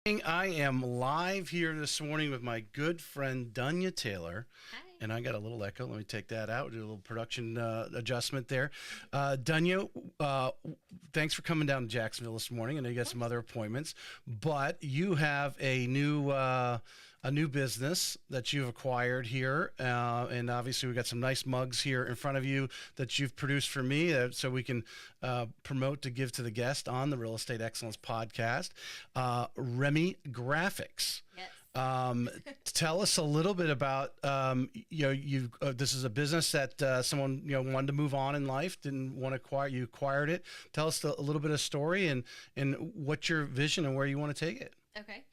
I am live here this morning with my good friend Dunia Taylor. Hi. And I got a little echo. Let me take that out. Do a little production adjustment there. Dunya, thanks for coming down to Jacksonville this morning. I know you got some other appointments, but you have a new business that you've acquired here, and obviously we got some nice mugs here in front of you that you've produced for me, so we can promote to give to the guest on the Real Estate Excellence podcast. REMI Graphics. Yes. Tell us a little bit about this is a business that someone wanted to move on in life, didn't want to acquire. You acquired it. Tell us a little bit of story and what's your vision and where you want to take it. Okay.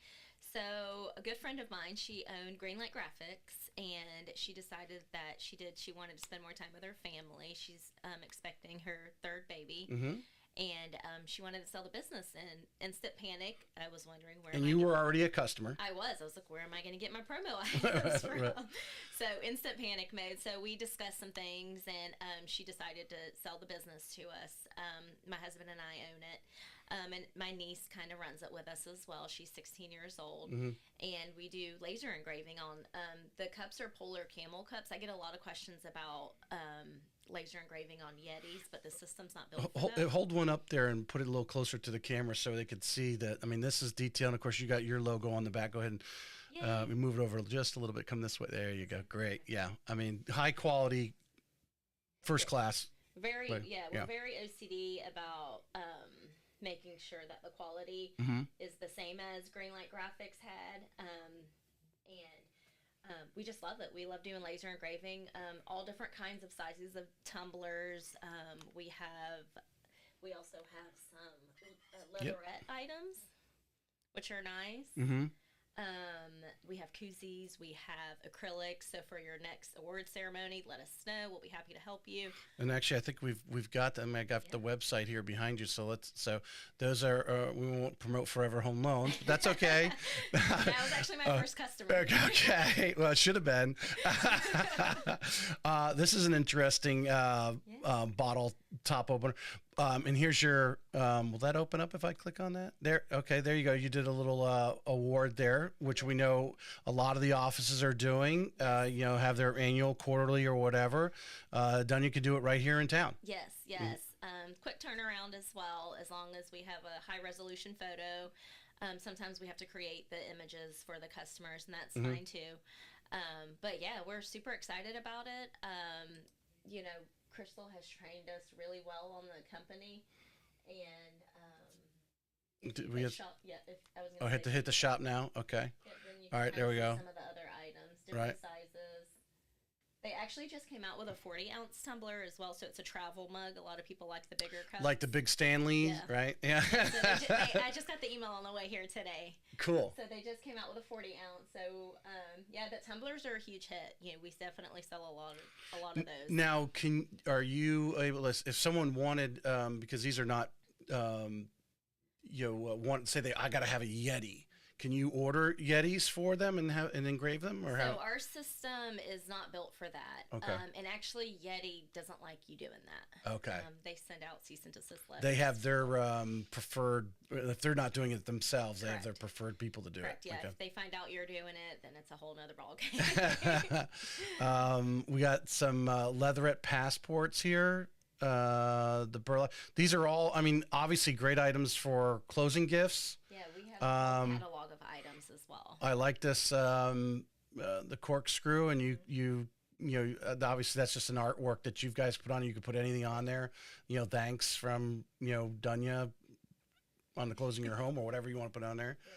So a good friend of mine, she owned Greenlight Graphics, and she decided that she wanted to spend more time with her family. She's expecting her third baby. Mm-hmm. And she wanted to sell the business. And instant panic, I was wondering where. And you were already a customer. I was like, where am I going to get my promo items from? Right. So instant panic mode. So we discussed some things, and she decided to sell the business to us. My husband and I own it. And my niece kind of runs it with us as well. She's 16 years old. Mm-hmm. And we do laser engraving on the cups are polar camel cups. I get a lot of questions about laser engraving on Yetis, but the system's not built for that. Hold one up there and put it a little closer to the camera so they could see that. I mean, this is detail. And of course, you got your logo on the back. Go ahead and move it over just a little bit. Come this way. There you go. Great. Yeah. I mean, high quality, first class. We're very OCD about making sure that the quality is the same as Greenlight Graphics had. We just love it. We love doing laser engraving, all different kinds of sizes of tumblers. We also have some leatherette items, which are nice. Mm-hmm. We have koozies, we have acrylics. So for your next award ceremony, let us know. We'll be happy to help you. And actually, I think we've got them. I got the website here behind you. So those are we won't promote Forever Home Loans, but that's okay. That was actually my first customer. Okay, well, it should have been. This is an interesting bottle top opener. And here's your, will that open up if I click on that? There, okay, there you go. You did a little award there, which we know a lot of the offices are doing, have their annual, quarterly, or whatever. Done, you could do it right here in town. Yes. Quick turnaround as well, as long as we have a high resolution photo. Sometimes we have to create the images for the customers, and that's fine too. But yeah, we're super excited about it. Crystal has trained us really well on the company, and hit the shop now. Okay. All right, there we go. Some of the other items, different sizes. They actually just came out with a 40-ounce tumbler as well, so it's a travel mug. A lot of people like the bigger cups. Like the big Stanley, right? Yeah. So I just got the email on the way here today. Cool. So they just came out with a 40-ounce. So the tumblers are a huge hit. We definitely sell a lot of those. Now, are you able to, if someone wanted, because these are not, I got to have a Yeti. Can you order Yetis for them and engrave them, or how? So our system is not built for that. Okay. And actually, Yeti doesn't like you doing that. Okay. They send out cease and desist letters. They have their preferred. If they're not doing it themselves, Correct. They have their preferred people to do Correct. it. Yeah. Okay. If they find out you're doing it, then it's a whole nother ballgame. We got some leatherette passports here. The burlap. These are all, obviously great items for closing gifts. Yeah, we have a catalog of items as well. I like this, the corkscrew, and you obviously that's just an artwork that you guys put on. You could put anything on there. Thanks from Dunya on the closing your home or whatever you want to put on there. Yeah.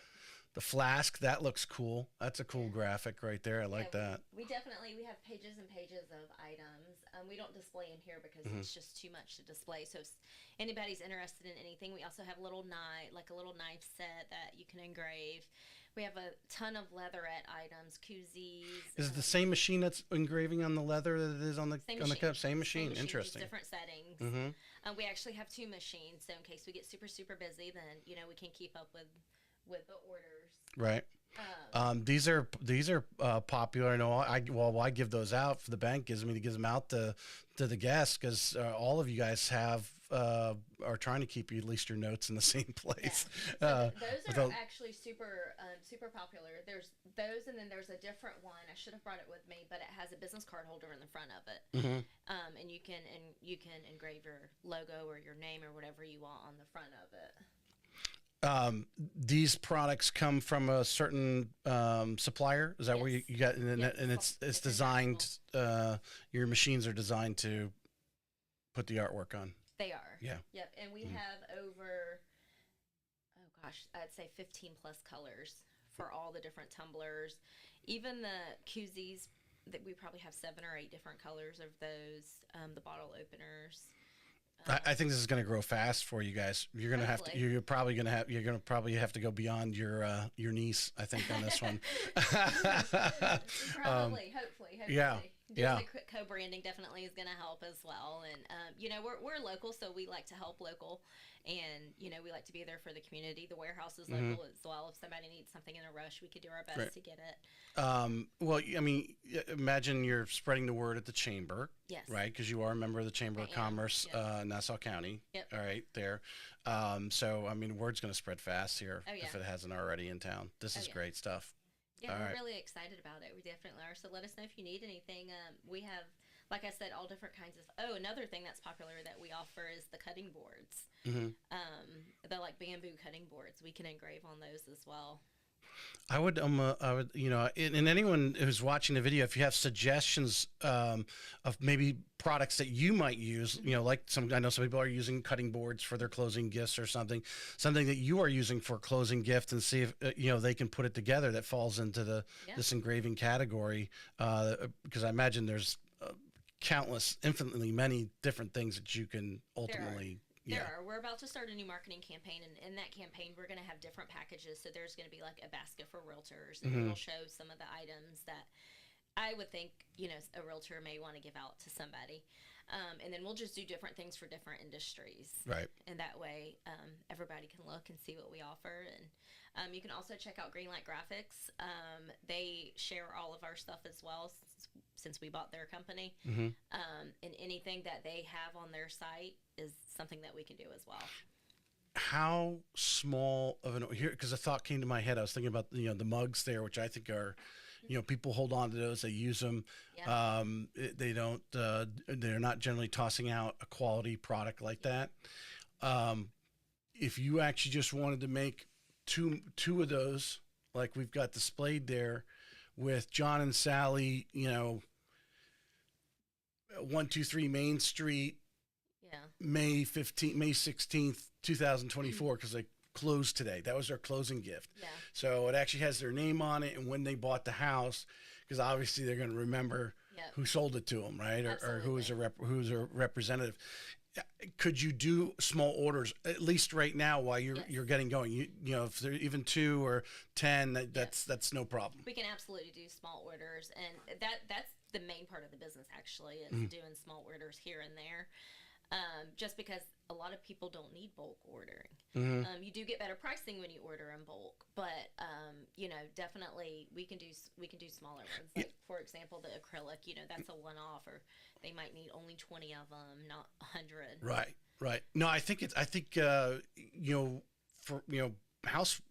The flask, that looks cool. That's a cool graphic right there. I like that. We have pages and pages of items. We don't display in here because it's just too much to display. So if anybody's interested in anything, we also have a little knife set that you can engrave. We have a ton of leatherette items, koozies. Is it the same machine that's engraving on the leather that it is on the cup? Same machine. Interesting. Different settings. We actually have two machines, so in case we get super, super busy, then we can keep up with the orders. Right. These are popular. I know. I give those out for the bank. Gives them out to the guests because all of you guys have are trying to keep at least your notes in the same place. So those are without- actually super popular. There's those, and then there's a different one. I should have brought it with me, but it has a business card holder in the front of it, and you can engrave your logo or your name or whatever you want on the front of it. These products come from a certain supplier. Is that where you got? And it's designed. Your machines are designed to put the artwork on. They are. Yeah. Yep. And we have over, oh gosh, I'd say 15 plus colors for all the different tumblers. Even the koozies, that we probably have 7 or 8 different colors of those. The bottle openers. I think this is going to grow fast for you guys. You're going to have to. You're probably going to probably have to go beyond your niece. I think on this one. Hopefully. Yeah. Doing the co-branding definitely is going to help as well. And, we're local, so we like to help local. And, we like to be there for the community. The warehouse is local as well. If somebody needs something in a rush, we could do our best to get it. Well, I mean, imagine you're spreading the word at the chamber. Yes. Right? Because you are a member of the Chamber of Commerce, Nassau County. Yep. All right, there. So, I mean, word's going to spread fast here if it hasn't already in town. This is great stuff. Yeah, we're really excited about it. We definitely are. So let us know if you need anything. We have, like I said, all different kinds of. Oh, another thing that's popular that we offer is the cutting boards. The like bamboo cutting boards. We can engrave on those as well. I would, and anyone who's watching the video, if you have suggestions of maybe products that you might use, like I know some people are using cutting boards for their closing gifts or something that you are using for a closing gift, and see if they can put it together that falls into this engraving category, because I imagine there's countless, infinitely many different things that you can ultimately. There are. We're about to start a new marketing campaign, and in that campaign, we're going to have different packages. So there's going to be like a basket for realtors, and it'll show some of the items that I would think, a realtor may want to give out to somebody. And then we'll just do different things for different industries. Right. And that way, everybody can look and see what we offer. And you can also check out Greenlight Graphics. They share all of our stuff as well, since we bought their company. And anything that they have on their site is something that we can do as well. How small of an here? Because a thought came to my head. I was thinking about the mugs there, which I think are, people hold on to those. They use them. Yeah. They don't. They're not generally tossing out a quality product like that. If you actually just wanted to make two of those, like we've got displayed there, with John and Sally, 123 Main Street, May 16th, 2024, because they closed today. That was their closing gift. Yeah. So it actually has their name on it and when they bought the house, because obviously they're going to remember who sold it to them, right? Or who's a representative. Could you do small orders at least right now while you're getting going? If they're even 2 or 10, that's no problem. We can absolutely do small orders, and that's the main part of the business actually is doing small orders here and there. Just because a lot of people don't need bulk ordering. You do get better pricing when you order in bulk, but definitely we can do smaller ones. Like for example, the acrylic, that's a one-off, or they might need only 20 of them, not 100. Right. No, I think for house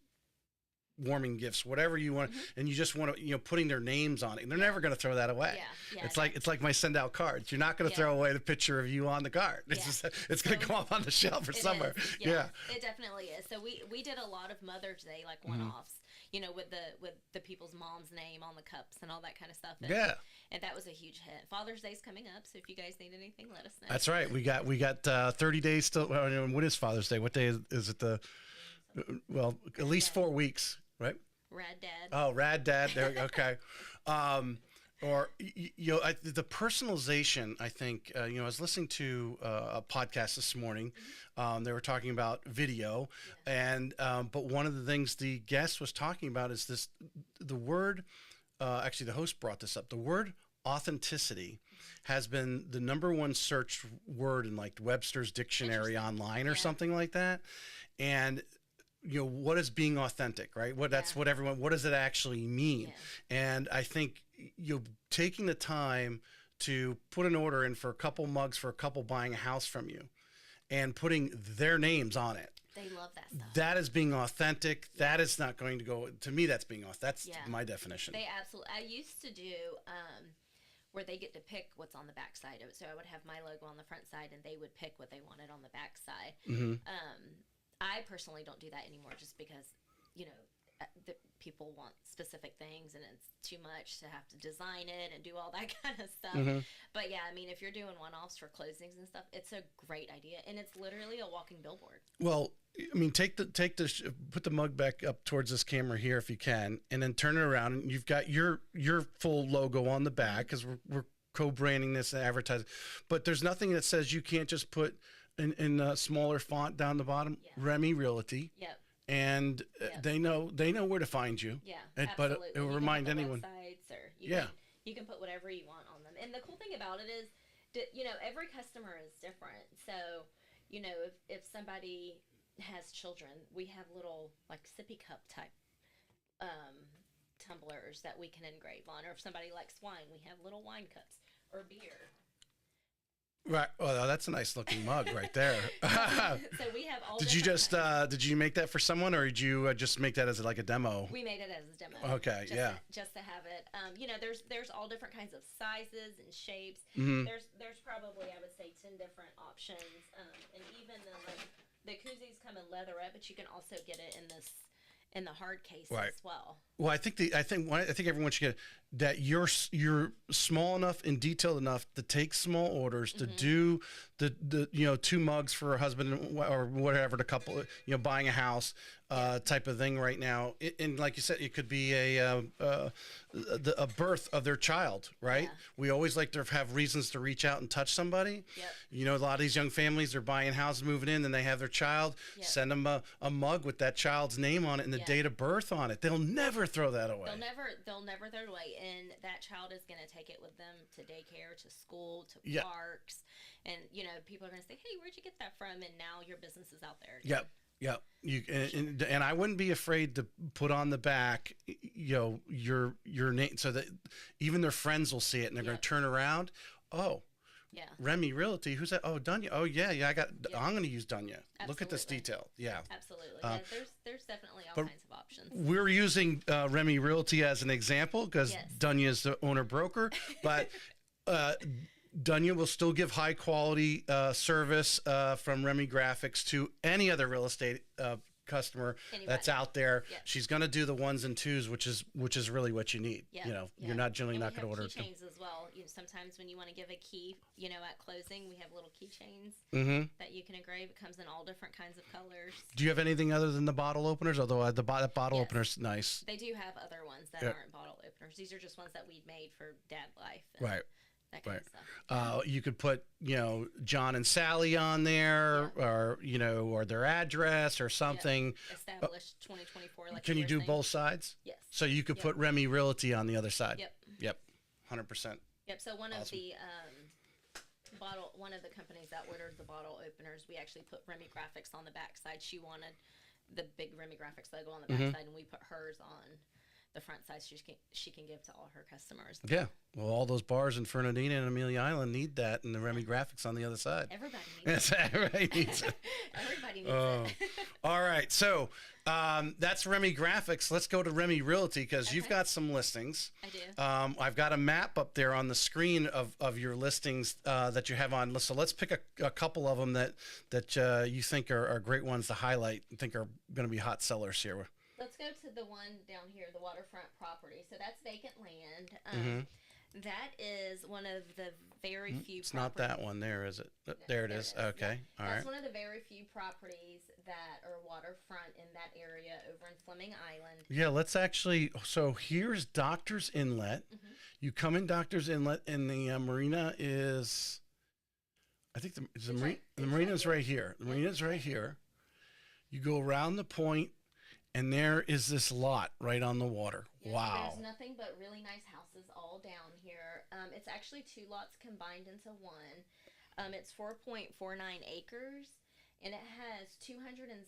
warming gifts, whatever you want, and you just want to, putting their names on it. And they're never going to throw that away. Yeah. It's like my send out cards. You're not going to throw away the picture of you on the card. It's going to go up on the shelf or somewhere. Yeah, it definitely is. So we did a lot of Mother's Day, like one-offs, with the people's mom's name on the cups and all that kind of stuff. And that was a huge hit. Father's Day's coming up, so if you guys need anything, let us know. That's right. We got 30 days still. What is Father's Day? What day is it? At least 4 weeks. Right. Rad Dad. Oh, Rad Dad. There. Okay. The personalization. I think. I was listening to a podcast this morning. They were talking about video, and but one of the things the guest was talking about is the word. Actually, the host brought this up. The word authenticity has been the #1 searched word in like Webster's dictionary online or something like that, and. What is being authentic, right? What does it actually mean? Yeah. And I think taking the time to put an order in for a couple mugs for a couple buying a house from you, and putting their names on it. They love that stuff. That is being authentic. That is not going to go, to me, that's being authentic. That's my definition. They absolutely, I used to do, where they get to pick what's on the back side of it. So I would have my logo on the front side and they would pick what they wanted on the back side. I personally don't do that anymore just because, you know, the people want specific things and it's too much to have to design it and do all that kind of stuff. But yeah, I mean, if you're doing one-offs for closings and stuff, it's a great idea. And it's literally a walking billboard. Well, I mean, put the mug back up towards this camera here if you can, and then turn it around, and you've got your full logo on the back because we're co-branding this and advertising. But there's nothing that says you can't just put in a smaller font down the bottom, REMI Realty. Yep. And they know where to find you. Yeah, but absolutely. it will remind anyone. Websites or you can put whatever you want on them. And the cool thing about it is, you know, every customer is different. So, you know, if somebody has children, we have little like sippy cup type tumblers that we can engrave on. Or if somebody likes wine, we have little wine cups or beer. Right. Oh, that's a nice looking mug right there. So we have all. Did you make that for someone, or did you just make that as like a demo? We made it as a demo. Okay. Just to have it. You know, there's all different kinds of sizes and shapes. There's probably, I would say, 10 different options. And even the koozies come in leatherette, but you can also get it in the hard case as well. Well, I think everyone should get that you're small enough and detailed enough to take small orders, to do the 2 mugs for a husband or whatever, the couple, buying a house type of thing right now. And like you said, it could be a birth of their child, right? Yeah. We always like to have reasons to reach out and touch somebody. Yep. You know, a lot of these young families, they're buying houses, moving in, and they have their child. Yep. Send them a mug with that child's name on it and the date of birth on it. They'll never throw that away. They'll never throw it away, and that child is going to take it with them to daycare, to school, to parks, and people are going to say, "Hey, where'd you get that from?" And now your business is out there. Yep. And I wouldn't be afraid to put on the back, your name, so that even their friends will see it and they're going to turn around. Oh. Yeah. REMI Realty. Who's that? Oh, Dunia. Oh, yeah. I'm going to use Dunia. Absolutely. Look at this detail. Yeah. Absolutely. There's definitely all kinds of options. We're using REMI Realty as an example because Dunia is the owner broker, but Dunia will still give high quality service from REMI Graphics to any other real estate customer that's out there. Yep. She's going to do the 1s and 2s, which is really what you need. Yep. You're not generally not going to order keychains as well. Sometimes when you want to give a key, at closing, we have little keychains that you can engrave. It comes in all different kinds of colors. Do you have anything other than the bottle openers? Although the bottle opener's nice. They do have other ones that aren't bottle openers. These are just ones that we made for dad life. Right. That kind of stuff. You could put, John and Sally on there, or their address or something. Established 2024. Like can you do both sides? Yes. So you could put REMI Realty on the other side. Yep. 100%. Yep. So one of the one of the companies that ordered the bottle openers, we actually put REMI Graphics on the back side. She wanted the big REMI Graphics logo on the back side, and we put hers on the front side she can give to all her customers. Yeah. Well, all those bars in Fernandina and Amelia Island need that, and the REMI Graphics on the other side. Everybody needs it. Everybody needs it. Everybody needs it. All right. So that's REMI Graphics. Let's go to REMI Realty because you've got some listings. I do. I've got a map up there on the screen of your listings that you have on. So let's pick a couple of them that you think are great ones to highlight and think are going to be hot sellers here. Let's go to the one down here, the waterfront property. So that's vacant land. That is one of the very few It's not that one there, is it? No, there it is. Okay. Yeah. That's one of the very few properties that are waterfront in that area over in Fleming Island. Yeah, let's actually, so here's Doctor's Inlet. You come in Doctor's Inlet, and the marina is, I think the marina's right here. The marina's right here. You go around the point, and there is this lot right on the water. Yeah, wow. There's nothing but really nice houses all down here. It's actually 2 lots combined into one. It's 4.49 acres, and it has 275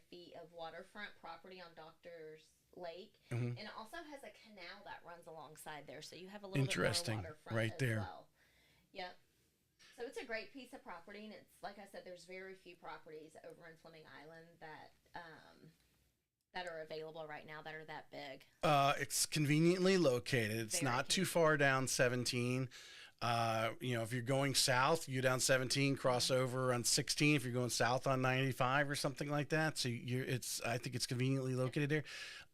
feet of waterfront property on Doctor's Lake. And it also has a canal that runs alongside there, so you have a little bit more waterfront right there. As well. Yep. So it's a great piece of property, and it's like I said, there's very few properties over in Fleming Island that are available right now that are that big. It's conveniently located. It's Very not too far down 17. If you're going south, you go down 17, cross over on 16. If you're going south on 95 or something like that, so I think it's conveniently located there.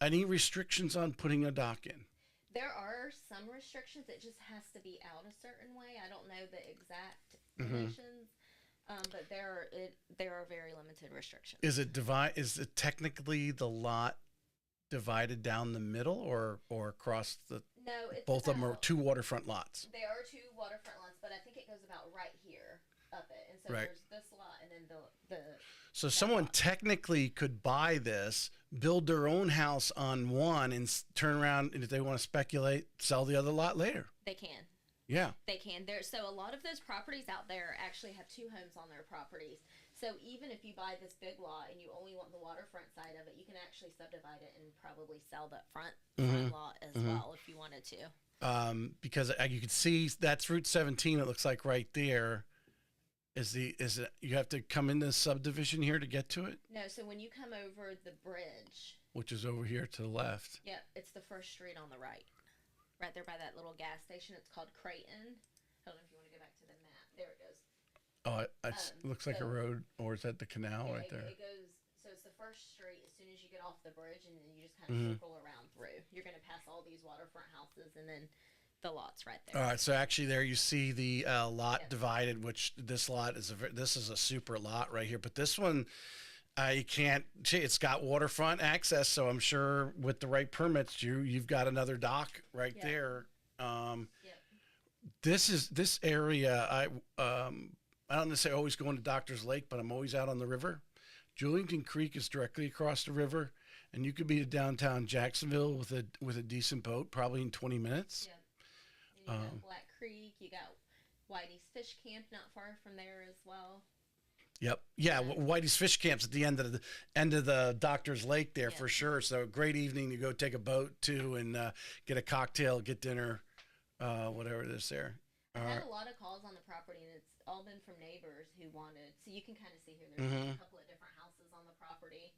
Any restrictions on putting a dock in? There are some restrictions. It just has to be out a certain way. I don't know the exact Mm-hmm. dimensions, but there are very limited restrictions. Is it technically the lot divided down the middle or across the? No, it's Both of them are about, two waterfront lots. they are two waterfront lots, but I think it goes about right here up it, and so Right. there's this lot and then the So that someone lot. technically could buy this, build their own house on one, and turn around, and if they want to speculate, sell the other lot later. They can. Yeah. They can. So a lot of those properties out there actually have two homes on their properties. So even if you buy this big lot and you only want the waterfront side of it, you can actually subdivide it and probably sell that front lot as well if you wanted to. Because you can see that's Route 17. It looks like right there. You have to come in this subdivision here to get to it, No, so when you come over the bridge, which is over here to the left. yep, it's the first street on the right. Right there by that little gas station. It's called Creighton. Hold on if you want to go back to the map. There it goes. Oh, it looks like a road, or is that the canal Yeah, right there? It goes, so it's the first street as soon as you get off the bridge, and then you just kind of circle around through. You're going to pass all these waterfront houses and then the lots right there. All right, so actually there you see the lot Yep. divided, which this lot is this is a super lot right here, but this one you can't. It's got waterfront access, so I'm sure with the right permits, you've got another dock right Yep. there. Yep. This area. I don't necessarily always go into Doctor's Lake, but I'm always out on the river. Julington Creek is directly across the river, and you could be to downtown Jacksonville with a decent boat, probably in 20 minutes. Yep. And you got Black Creek. You got Whitey's Fish Camp not far from there as well. Yep. Yeah. Whitey's Fish Camp's at the end of the Doctor's Lake there Yeah. for sure. So great evening to go take a boat too and get a cocktail, get dinner, whatever it is there. I had a lot of calls on the property, and it's all been from neighbors who wanted. So you can kind of see here. There's a couple of different houses on the property.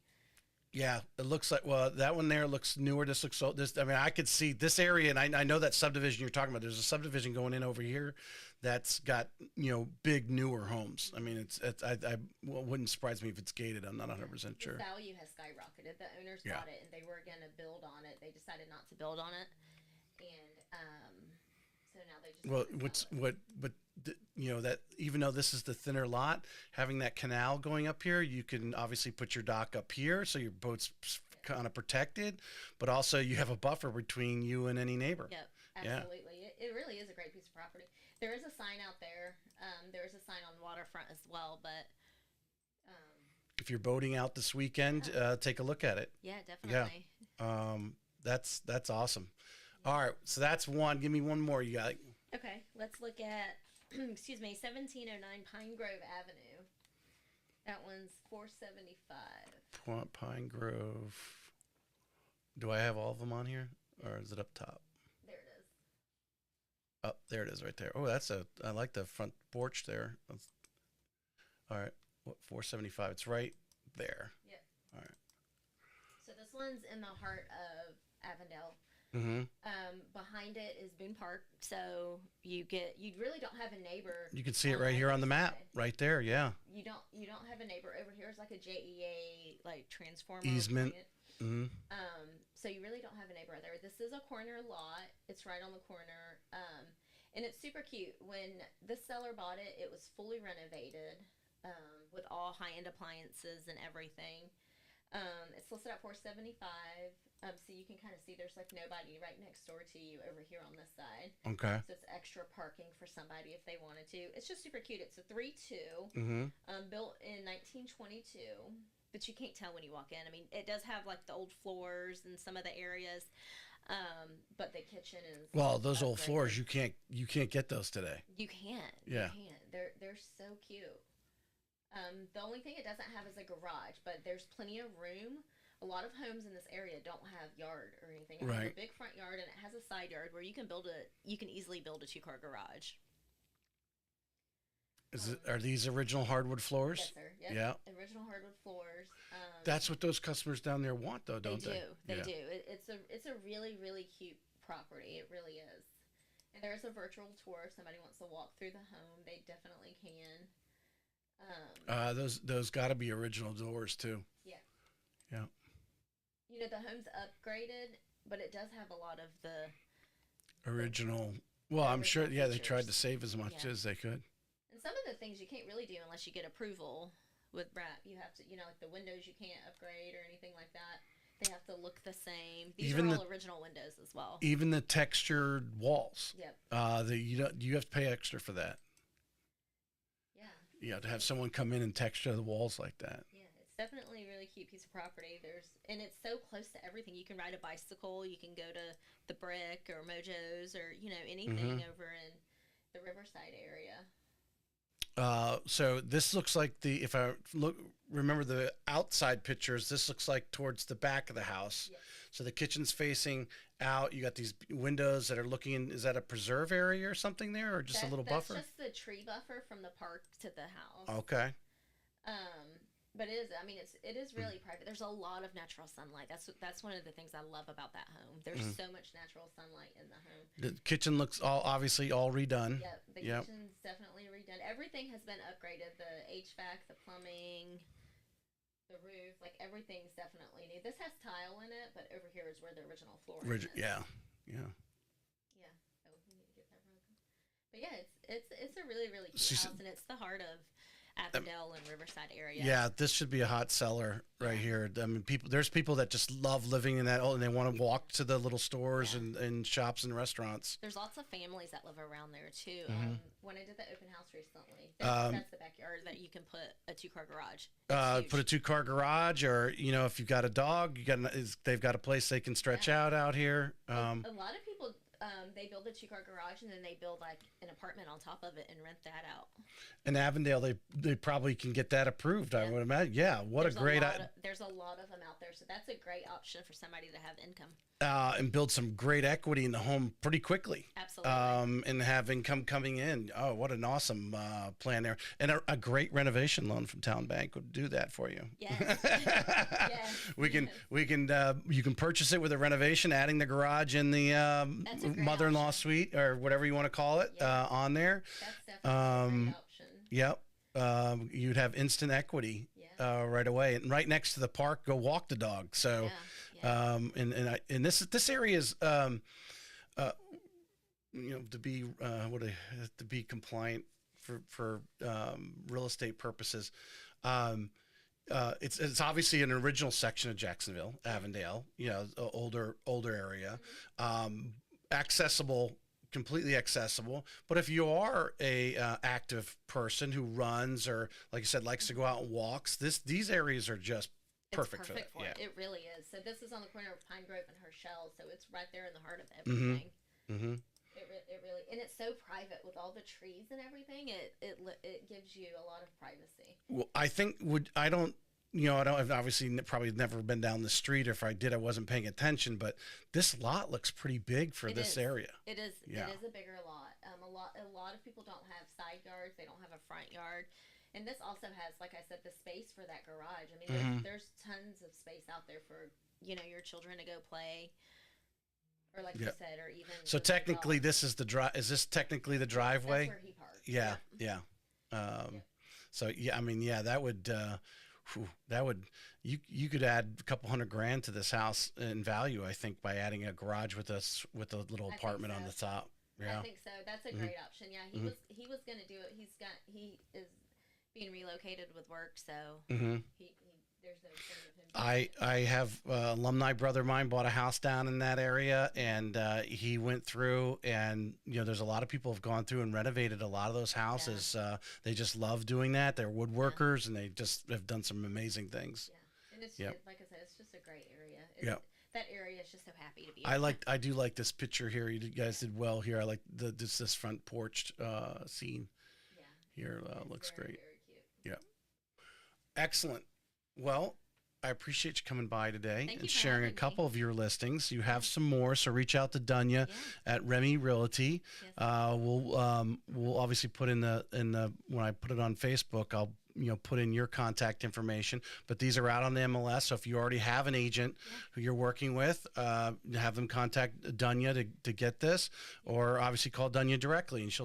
Yeah, it looks like that one there looks newer. This looks old. I mean, I could see this area, and I know that subdivision you're talking about. There's a subdivision going in over here that's got big newer homes. I mean, wouldn't surprise me if it's gated. I'm not 100% sure. The value has skyrocketed. The owners Yeah. bought it, and they were going to build on it. They decided not to build on it, and so now they just Well, wanna sell it. that even though this is the thinner lot, having that canal going up here, you can obviously put your dock up here, so your boat's kind of protected, but also you have a buffer between you and any neighbor. Yep, Yeah. absolutely. It really is a great piece of property. There is a sign out there. There is a sign on the waterfront as well, but If you're boating out this weekend, take a look at it. yeah, definitely. That's awesome. All right, so that's one. Give me one more. You got. Okay, let's look at, excuse me, 1709 Pine Grove Avenue. That one's $475. Pine Grove. Do I have all of them on here, or is it up top? There it is. Oh, there it is, right there. Oh, I like the front porch there. All right, what 475? It's right there. Yep. All right. So this one's in the heart of Avondale. Mm-hmm. Behind it is Boone Park, so you really don't have a neighbor. You can see it right here on the map, right there. Yeah. You don't have a neighbor. Over here is like a JEA like transformer Easement. plant. Mm-hmm. So you really don't have a neighbor there. This is a corner lot. It's right on the corner. And it's super cute. When this seller bought it, it was fully renovated, with all high-end appliances and everything. It's listed at $475. So you can kind of see there's like nobody right next door to you over here on this side. Okay. So it's extra parking for somebody if they wanted to. It's just super cute. It's a 3-2, built in 1922. But you can't tell when you walk in. I mean, it does have like the old floors in some of the areas, but the kitchen is Well, those old upgraded. floors, you can't get those today. You can't. Yeah. You can't. They're so cute. The only thing it doesn't have is a garage, but there's plenty of room. A lot of homes in this area don't have yard or anything. It has Right. a big front yard, and it has a side yard where you can easily build a 2-car garage. Are these original hardwood floors? Yes, sir. Yep. Yeah. Original hardwood floors. That's what those customers down there want, though, don't they? They Yeah. do. It's a really really cute property. It really is. And there's a virtual tour. If somebody wants to walk through the home, they definitely can. Those got to be original doors too. Yeah. Yeah. You know, the home's upgraded, but it does have a lot of the Original. Well, I'm sure. original Yeah, they tried to features. save as much Yeah. as they could. And some of the things you can't really do unless you get approval with RAP. You have to, like the windows you can't upgrade or anything like that. They have to look the same. These Even are all original windows as well. Even the textured walls. Yep. You have to pay extra for that. Yeah. You have to have someone come in and texture the walls like that. Yeah, it's definitely a really cute piece of property. And it's so close to everything. You can ride a bicycle. You can go to the Brick or Mojo's or anything over in the Riverside area. So this looks like if I remember the outside pictures, this looks like towards the back of the house. Yes. So the kitchen's facing out. You got these windows that are looking in. Is that a preserve area or something there, or just a little buffer? That's just the tree buffer from the park to the house. Okay. But it is really private. There's a lot of natural sunlight. That's one of the things I love about that home. There's so much natural sunlight in the home. The kitchen looks obviously all redone. Yep, the kitchen's definitely redone. Everything has been upgraded. The HVAC, the plumbing, the roof, like everything's definitely new. This has tile in it, but over here is where the original flooring is. Yeah. Yeah. Oh, we need to get that rug. But yeah, it's a really really cute house, and it's the heart of Avondale and Riverside area. Yeah, this should be a hot seller right here. I mean, there's people that just love living in that, and they want to walk to the little stores and shops and restaurants. There's lots of families that live around there too. When I did the open house recently, that's the backyard that you can put a 2-car garage. Put a 2-car garage, or if you've got a dog, they've got a place they can stretch out here. A lot of people. They build a 2-car garage and then they build like an apartment on top of it and rent that out. In Avondale, they probably can get that approved. I would imagine. Yeah, there's a lot of them out there, so that's a great option for somebody to have income. And build some great equity in the home pretty quickly. Absolutely. And have income coming in. Oh, what an awesome plan there! And a great renovation loan from Town Bank would do that for you. Yes. You can purchase it with a renovation, adding the garage and the mother-in-law suite or whatever you want to call it on there. That's definitely a great option. Yep. You'd have instant equity right away, and right next to the park. Go walk the dog. So, and this area is to be compliant for real estate purposes. It's obviously an original section of Jacksonville, Avondale. Older area, accessible. Completely accessible. But if you are a active person who runs or, like I said, likes to go out and walks, these areas are just perfect for that. It. It really is. So this is on the corner of Pine Grove and Herschel, so it's right there in the heart of everything. It really, and it's so private with all the trees and everything. It gives you a lot of privacy. Well, I think I've obviously probably never been down the street, or if I did, I wasn't paying attention. But this lot looks pretty big for this area. It is. Yeah. It is a bigger lot. A lot of people don't have side yards. They don't have a front yard, and this also has, like I said, the space for that garage. I mean, there's tons of space out there for your children to go play, or like you said, or even. So technically, this is the drive. Is this technically the driveway? That's where he parks. Yeah. So that would you could add a couple $100,000 to this house in value, I think, by adding a garage with a little apartment on the top. Yeah, I think so. That's a great option. Yeah, he was going to do it. He is being relocated with work, so there's no point of him. I have alumni brother of mine bought a house down in that area, and he went through, and there's a lot of people have gone through and renovated a lot of those houses. They just love doing that. They're woodworkers, and they just have done some amazing things. Yeah, and it's like I said, it's just a great area. That area is just so happy to be. I do like this picture here. You guys did well here. I like this front porch scene. Yeah, here looks great. Very cute. Yeah, excellent. Well, I appreciate you coming by today Thank and you for sharing a having me. couple of your listings. You have some more, so reach out to Dunia at REMI Realty. Yes. We'll obviously put in the when I put it on Facebook, I'll put in your contact information. But these are out on the MLS, so if you already have an agent who you're working with, have them contact Dunia to get this, or obviously call Dunia directly, and she'll